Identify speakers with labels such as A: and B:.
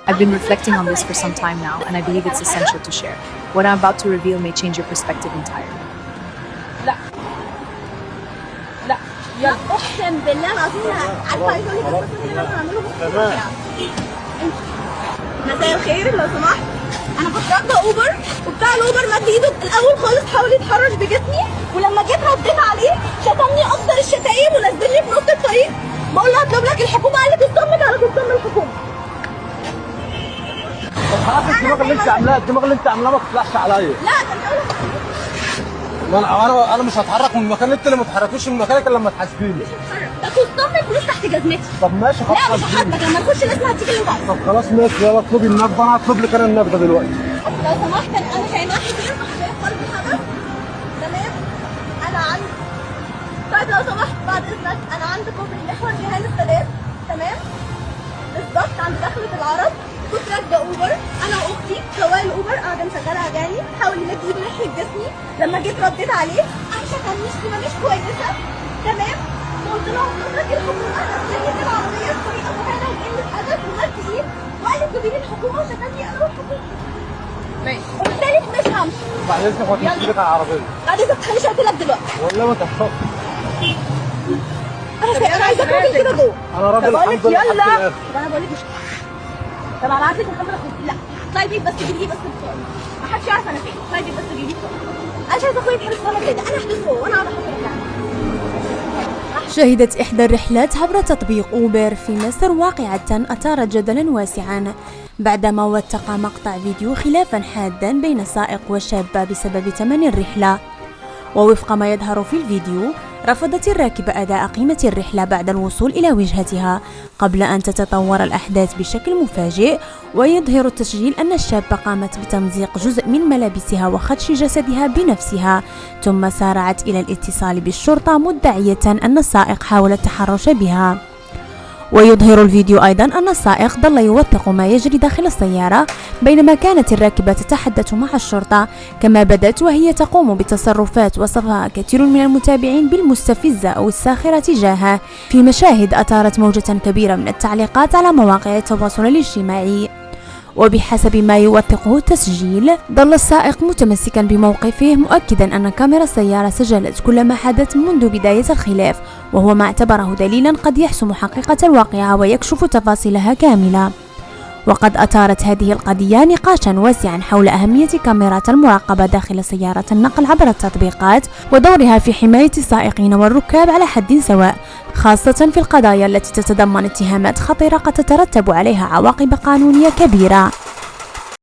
A: I've been reflecting on this for some time now, and I believe it's essential to share. What I'm about to reveal may change your perspective entirely.
B: لا لا يلا اقسم بالله العظيم عارفه عايزه اقول لك بس اللي انا هعمله بكره. مساء الخير لو سمحت، انا كنت راكبه اوبر وبتاع الاوبر مد ايده الاول خالص حاول يتحرش بجسمي، ولما جيت رديت عليه شتمني افضل الشتايم ونزلني في نص الطريق. بقول له اطلب لك الحكومه، قال لي تصمت على تصمم الحكومه.
C: طب خلاص الدماغ اللي انت عاملاه ما تطلعش عليا.
B: لا
C: انا مش هتحرك من المكان، انت اللي ما تتحركوش من مكانك الا لما تحاسبيني.
B: مش هتحرك، ده تصمم الفلوس تحت جزمتي.
C: طب ماشي خلاص.
B: لا مش هحاسبك، لما نخش لازم هديك اللي بعده.
C: طب خلاص ماشي يلا اطلبي النقده، انا هطلب لك النقده دلوقتي.
B: لو سمحت انا شايفاك كتير محتاج قلب حدث. تمام انا عندي، طيب لو سمحت بعد اذنك انا عندي كوبري محور جهان السادات، تمام بالظبط عند دخلة العرب. كنت راكبه اوبر انا واختي، سواق الاوبر قاعده مشغله اغاني، حاول يمد ايده ناحيه جسمي، لما جيت رديت عليه عايشه كان مش كويسه، تمام. قلت له حضرتك الحكومه، انا سايق العربيه بطريقه مهانه وقله ادب ومد ايد، وقال لي تجيبي لي الحكومه وشتمني انا والحكومه. ماشي وبالتالي مش همشي.
C: بعد اذنك هو تمشي لك على العربيه.
B: بعد اذنك مش قلت لك دلوقتي.
C: والله ما تحصل.
B: انا عايزه اكل كده جوه.
C: انا راجل الحمد لله.
B: يلا طب انا بقول لك مش، طب انا عارفه الحمد لله. لا طيب بس جيبي بس بسرعه، ما حدش يعرف انا فين. طيب بس جيبي بسرعه، انا مش عايزه اخويا يتحبس ولا كده، انا احبسه وانا اقعد احبسه.
D: شهدت إحدى الرحلات عبر تطبيق أوبر في مصر واقعة أثارت جدلا واسعا بعدما وثق مقطع فيديو خلافا حادا بين السائق والشابة بسبب ثمن الرحلة. ووفق ما يظهر في الفيديو رفضت الراكبة أداء قيمة الرحلة بعد الوصول إلى وجهتها قبل أن تتطور الأحداث بشكل مفاجئ. ويظهر التسجيل أن الشابة قامت بتمزيق جزء من ملابسها وخدش جسدها بنفسها، ثم سارعت إلى الاتصال بالشرطة مدعية أن السائق حاول التحرش بها. ويظهر الفيديو أيضا أن السائق ظل يوثق ما يجري داخل السيارة بينما كانت الراكبة تتحدث مع الشرطة، كما بدت وهي تقوم بتصرفات وصفها كثير من المتابعين بالمستفزة أو الساخرة تجاهه في مشاهد أثارت موجة كبيرة من التعليقات على مواقع التواصل الاجتماعي. وبحسب ما يوثقه التسجيل ظل السائق متمسكا بموقفه مؤكدا أن كاميرا السيارة سجلت كل ما حدث منذ بداية الخلاف، وهو ما اعتبره دليلا قد يحسم حقيقة الواقعة ويكشف تفاصيلها كاملة. وقد أثارت هذه القضية نقاشا واسعا حول أهمية كاميرات المراقبة داخل سيارة النقل عبر التطبيقات ودورها في حماية السائقين والركاب على حد سواء، خاصة في القضايا التي تتضمن اتهامات خطيرة قد تترتب عليها عواقب قانونية كبيرة.